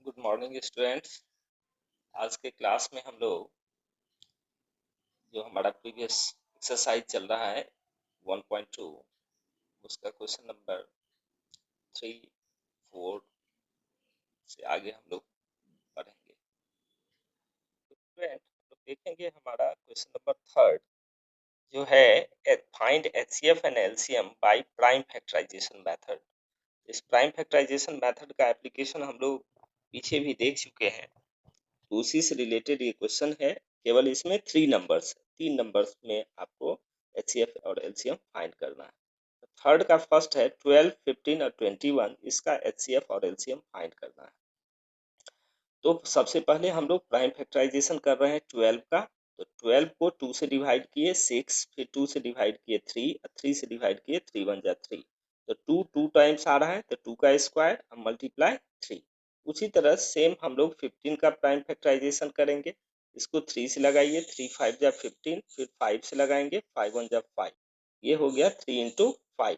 Good morning students. आज के class में हम लोग जो हमारा प्रीवियस एक्सरसाइज चल रहा है 1.2 उसका क्वेश्चन नंबर 3, 4 से आगे हम लोग पढ़ेंगे। तो स्टूडेंट हम लोग देखेंगे हमारा क्वेश्चन नंबर 3 जो है find HCF and LCM by prime factorization method. इस प्राइम फैक्टराइजेशन मेथड का एप्लीकेशन हम लोग पीछे भी देख चुके हैं, तो उसी से रिलेटेड ये क्वेश्चन है। केवल इसमें 3 नंबर्स में आपको एचसीएफ और एलसीएम फाइंड करना है। थर्ड का फर्स्ट है 12, 15 और 21, इसका एचसीएफ और एलसीएम फाइंड करना है। तो सबसे पहले हम लोग प्राइम फैक्टराइजेशन कर रहे हैं 12 का। तो 12 को 2 से डिवाइड किए 6, फिर 2 से डिवाइड किए 3, 3 से डिवाइड किए 3 1 जा 3, तो 2 टाइम्स आ रहा है, तो 2 का स्क्वायर मल्टीप्लाई 3। उसी तरह सेम हम लोग 15 का प्राइम फैक्टराइजेशन करेंगे। इसको 3 से लगाइए, 3 5 जा 15, फिर 5 से लगाएंगे, 5 1 जा 5, ये हो गया 3 इंटू 5।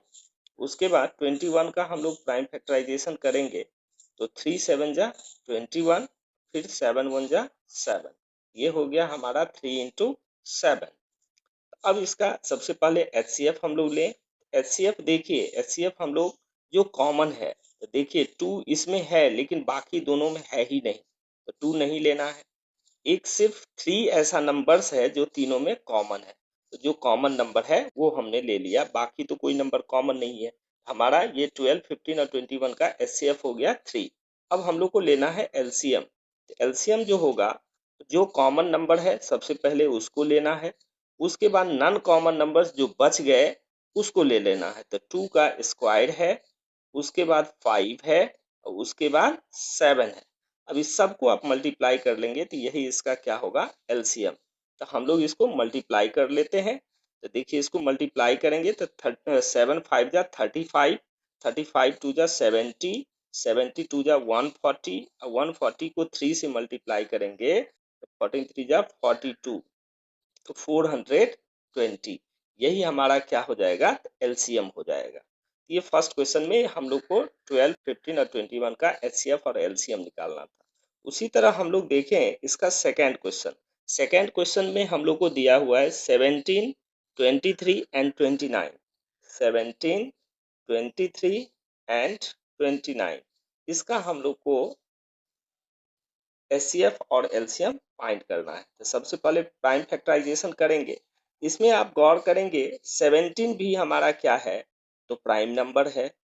उसके बाद 21 का हम लोग प्राइम फैक्टराइजेशन करेंगे, तो 3 7 जा 21, फिर 7 1 जा 7, ये हो गया हमारा 3 इंटू 7। अब इसका सबसे पहले एचसीएफ हम लोग लें। एचसीएफ देखिए, एचसीएफ हम लोग जो कॉमन है, तो देखिए 2 इसमें है लेकिन बाकी दोनों में है ही नहीं, तो 2 नहीं लेना है। एक सिर्फ 3 ऐसा नंबर्स है जो तीनों में कॉमन है, तो जो कॉमन नंबर है वो हमने ले लिया, बाकी तो कोई नंबर कॉमन नहीं है। हमारा ये 12, 15 और 21 का एचसीएफ हो गया 3। अब हम लोग को लेना है एलसीएम। एलसीएम जो होगा, जो कॉमन नंबर है सबसे पहले उसको लेना है, उसके बाद नॉन कॉमन नंबर्स जो बच गए उसको ले लेना है। तो 2 का स्क्वायर है, उसके बाद 5 है, और उसके बाद 7 है। अब इस सब को आप मल्टीप्लाई कर लेंगे तो यही इसका क्या होगा, एलसीएम। तो हम लोग इसको मल्टीप्लाई कर लेते हैं। तो देखिए इसको मल्टीप्लाई करेंगे तो 7 5 जा 35, 35 2 जा 70, 70 2 जा 140, और 140 को 3 से मल्टीप्लाई करेंगे तो 14 3 जा 42, तो 420, यही हमारा क्या हो जाएगा, एलसीएम हो जाएगा। ये फर्स्ट क्वेश्चन में हम लोग को 12, 15 और 21 का एचसीएफ और एलसीएम निकालना था। उसी तरह हम लोग देखें इसका सेकंड क्वेश्चन। सेकंड क्वेश्चन में हम लोग को दिया हुआ है 17, 23 एंड 29। 17, 23 एंड 29, इसका हम लोग को एचसीएफ और एलसीएम फाइंड करना है। तो सबसे पहले प्राइम फैक्टराइजेशन करेंगे। इसमें आप गौर करेंगे 17 भी हमारा क्या है, तो प्राइम नंबर है।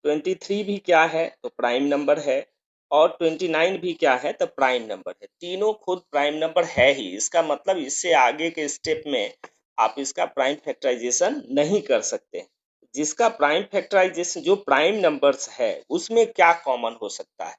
23 भी क्या है, तो प्राइम नंबर है। और 29 भी क्या है, तो प्राइम नंबर है। तीनों खुद प्राइम नंबर है ही। इसका मतलब इससे आगे के स्टेप में आप इसका प्राइम फैक्टराइजेशन नहीं कर सकते। जिसका प्राइम फैक्टराइजेशन जो प्राइम नंबर्स है उसमें क्या कॉमन हो सकता है,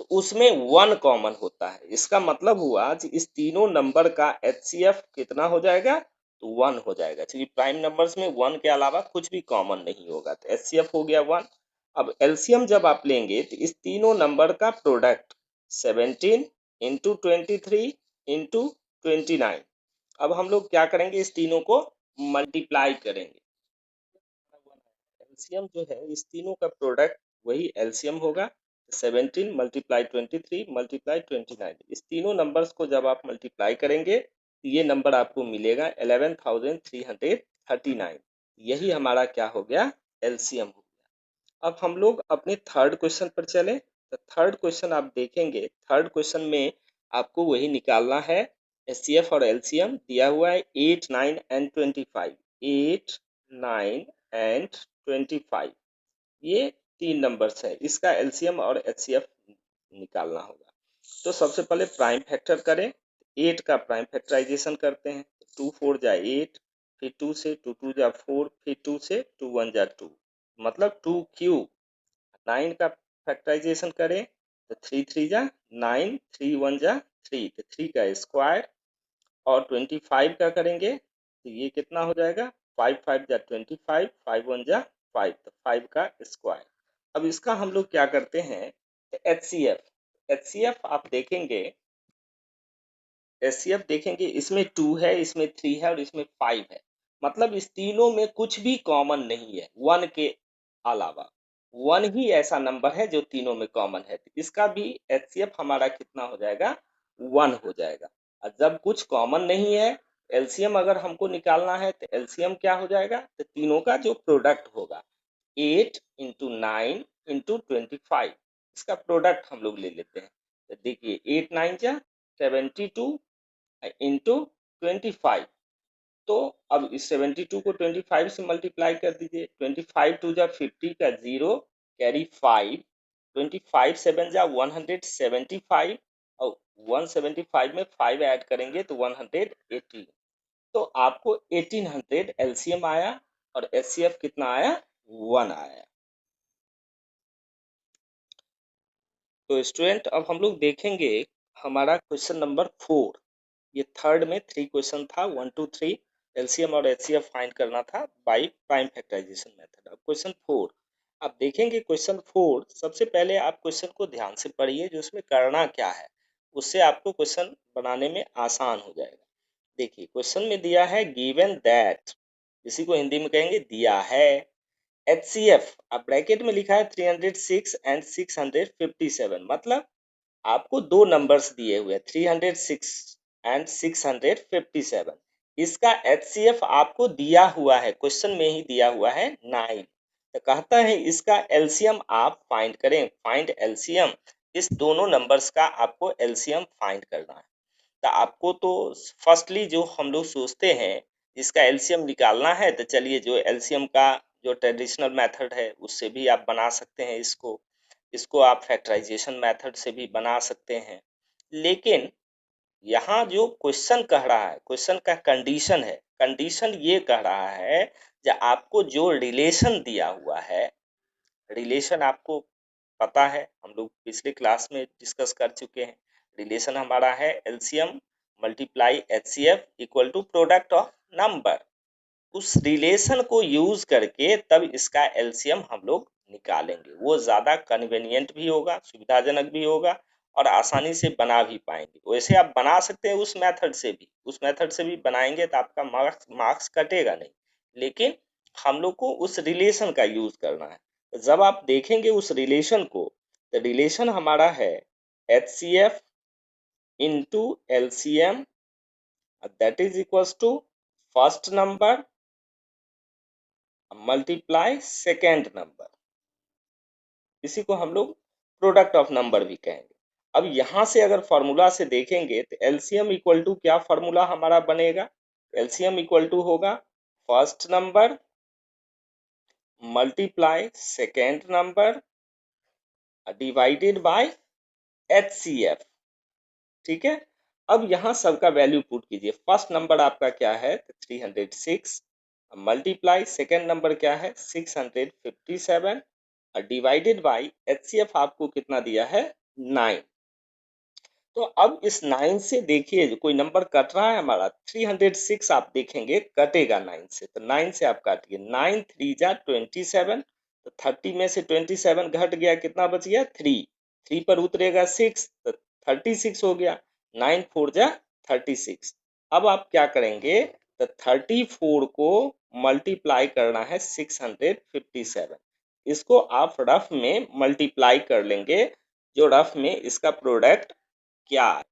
तो उसमें 1 कॉमन होता है। इसका मतलब हुआ कि इस तीनों नंबर का एचसीएफ कितना हो जाएगा, तो 1 हो जाएगा, क्योंकि प्राइम नंबर्स में 1 के अलावा कुछ भी कॉमन नहीं होगा। तो एचसीएफ हो गया 1। अब एलसीएम जब आप लेंगे तो इस तीनों नंबर का प्रोडक्ट 17 इंटू 23 इंटू 29। अब हम लोग क्या करेंगे, इस तीनों को मल्टीप्लाई करेंगे। एलसीएम जो है इस तीनों का प्रोडक्ट वही एलसीएम होगा। 17 मल्टीप्लाई 23 मल्टीप्लाई 29, इस तीनों नंबर्स को जब आप मल्टीप्लाई करेंगे तो ये नंबर आपको मिलेगा 11,339। यही हमारा क्या हो गया, एलसीएम हो गया। अब हम लोग अपने थर्ड क्वेश्चन पर चले। तो थर्ड क्वेश्चन आप देखेंगे, थर्ड क्वेश्चन में आपको वही निकालना है। एचसीएफ और एलसीएम दिया हुआ है 8, 9 एंड 25। 8, 9 एंड 25, ये 3 नंबर्स है। इसका एलसीएम और एचसीएफ निकालना होगा। तो सबसे पहले प्राइम फैक्टर करें। 8 का प्राइम फैक्टराइजेशन करते हैं। 2 4 जा 8, फिर 2 से 2 2 जा 4, फिर 2 से 2 1 जा 2, मतलब 2 क्यूब। 9 का फैक्टराइजेशन करें तो 3 3 जा 9, 3 1 जा 3, तो 3 का स्क्वायर। और 25 का करेंगे तो ये कितना हो जाएगा, 5 5 जा 25, 5 1 जा 5, तो 5 का स्क्वायर। अब इसका हम लोग क्या करते हैं, एचसीएफ। एचसीएफ आप देखेंगे, एचसीएफ देखेंगे इसमें 2 है, इसमें 3 है और इसमें 5 है। मतलब इस तीनों में कुछ भी कॉमन नहीं है 1 के अलावा। 1 ही ऐसा नंबर है जो तीनों में कॉमन है, इसका भी एचसीएफ हमारा कितना हो जाएगा, 1 हो जाएगा। और जब कुछ कॉमन नहीं है, एलसीएम अगर हमको निकालना है तो एलसीएम क्या हो जाएगा, तो तीनों का जो प्रोडक्ट होगा 8 इंटू 9 इंटू 25, इसका प्रोडक्ट हम लोग ले लेते हैं। तो देखिए 8 9 जा 72 इंटू 25, तो अब इस 72 को 25 से मल्टीप्लाई कर दीजिए। 25 टू जा 50 का 0 कैरी 5, 25 7 जा 175 और 175 में 5 ऐड करेंगे तो 180, तो आपको 1800 एलसीएम आया और एचसीएफ कितना आया, 1 आया। तो स्टूडेंट अब हम लोग देखेंगे हमारा क्वेश्चन नंबर 4, ये थर्ड में 3 क्वेश्चन था, 1 2 3 एलसीएम और एचसीएफ फाइंड करना था बाय प्राइम फैक्टराइजेशन मेथड। अब क्वेश्चन 4 आप देखेंगे। क्वेश्चन 4 सबसे पहले आप क्वेश्चन को ध्यान से पढ़िए, जो उसमें करना क्या है, उससे आपको क्वेश्चन बनाने में आसान हो जाएगा। देखिए क्वेश्चन में दिया है गिवन दैट, इसी को हिंदी में कहेंगे दिया है, HCF अब ब्रैकेट में लिखा है 306 एंड 657, मतलब आपको दो नंबर्स दिए हुए 306 एंड 657, इसका HCF आपको दिया हुआ है, क्वेश्चन में ही दिया हुआ है 9। तो कहता है इसका एलसीएम आप फाइंड करें, फाइंड एलसीएम, इस दोनों नंबर्स का आपको एलसीएम फाइंड करना है। तो आपको तो फर्स्टली जो हम लोग सोचते हैं इसका एलसीएम निकालना है, तो चलिए जो एलसीएम का जो ट्रेडिशनल मेथड है उससे भी आप बना सकते हैं, इसको आप फैक्टराइजेशन मेथड से भी बना सकते हैं। लेकिन यहाँ जो क्वेश्चन कह रहा है, क्वेश्चन का कंडीशन है, कंडीशन ये कह रहा है कि आपको जो रिलेशन दिया हुआ है, रिलेशन आपको पता है, हम लोग पिछले क्लास में डिस्कस कर चुके हैं। रिलेशन हमारा है LCM multiply HCF equal to product of number. उस रिलेशन को यूज करके तब इसका एलसीएम हम लोग निकालेंगे, वो ज्यादा कन्वीनियंट भी होगा, सुविधाजनक भी होगा और आसानी से बना भी पाएंगे। वैसे आप बना सकते हैं उस मेथड से भी, उस मेथड से भी बनाएंगे तो आपका मार्क्स कटेगा नहीं, लेकिन हम लोग को उस रिलेशन का यूज करना है। तो जब आप देखेंगे उस रिलेशन को, तो रिलेशन हमारा है HCF into LCM, that is equals to first number multiply second number, इसी को हम लोग प्रोडक्ट ऑफ नंबर भी कहेंगे। अब यहां से अगर फॉर्मूला से देखेंगे तो एलसीएम इक्वल टू क्या फॉर्मूला हमारा बनेगा, एलसीएम इक्वल टू होगा first number multiply second number divided by HCF। ठीक है, अब यहाँ सबका वैल्यू पुट कीजिए। फर्स्ट नंबर आपका क्या है, 306 मल्टीप्लाई सेकेंड नंबर क्या है 657 और डिवाइडेड बाय HCF आपको कितना दिया है 9। तो अब इस 9 से देखिए जो कोई नंबर कट रहा है हमारा 306, आप देखेंगे कटेगा 9 से, तो 9 से आप काटिए, 9 3 जा 27, तो 30 में से 27 घट गया, कितना बच गया 3, 3 पर उतरेगा 6 तो 36 हो गया, 9 4 जा 36। अब आप क्या करेंगे, तो 34 को मल्टीप्लाई करना है 657, इसको आप रफ में मल्टीप्लाई कर लेंगे, जो रफ में इसका प्रोडक्ट क्या है।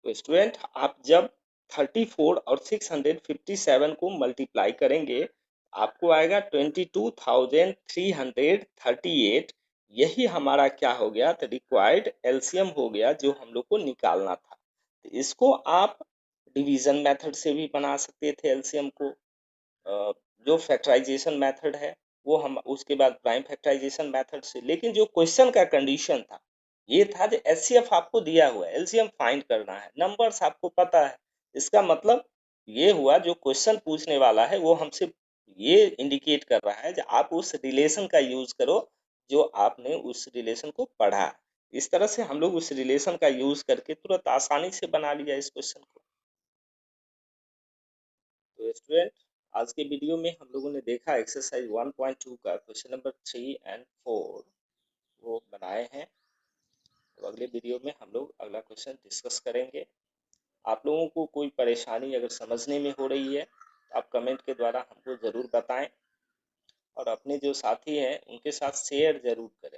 तो स्टूडेंट आप जब 34 और 657 को मल्टीप्लाई करेंगे आपको आएगा 22,338, यही हमारा क्या हो गया, तो रिक्वायर्ड एलसीएम हो गया जो हम लोग को निकालना था। तो इसको आप डिवीजन मेथड से भी बना सकते थे एलसीएम को, जो फैक्टराइजेशन मेथड है वो हम उसके बाद प्राइम फैक्टराइजेशन मेथड से, लेकिन जो क्वेश्चन का कंडीशन था ये था जो एचसीएफ आपको दिया हुआ है, एलसीएम फाइंड करना है, नंबर्स आपको पता है, इसका मतलब ये हुआ जो क्वेश्चन पूछने वाला है वो हमसे ये इंडिकेट कर रहा है कि आप उस रिलेशन का यूज करो जो आपने उस रिलेशन को पढ़ा। इस तरह से हम लोग उस रिलेशन का यूज करके तुरंत आसानी से बना लिया इस क्वेश्चन को। तो स्टूडेंट आज के वीडियो में हम लोगों ने देखा एक्सरसाइज 1.2 का क्वेश्चन नंबर 3 एंड 4 वो बनाए हैं। तो अगले वीडियो में हम लोग अगला क्वेश्चन डिस्कस करेंगे। आप लोगों को कोई परेशानी अगर समझने में हो रही है तो आप कमेंट के द्वारा हमको ज़रूर बताएं। और अपने जो साथी हैं उनके साथ शेयर जरूर करें।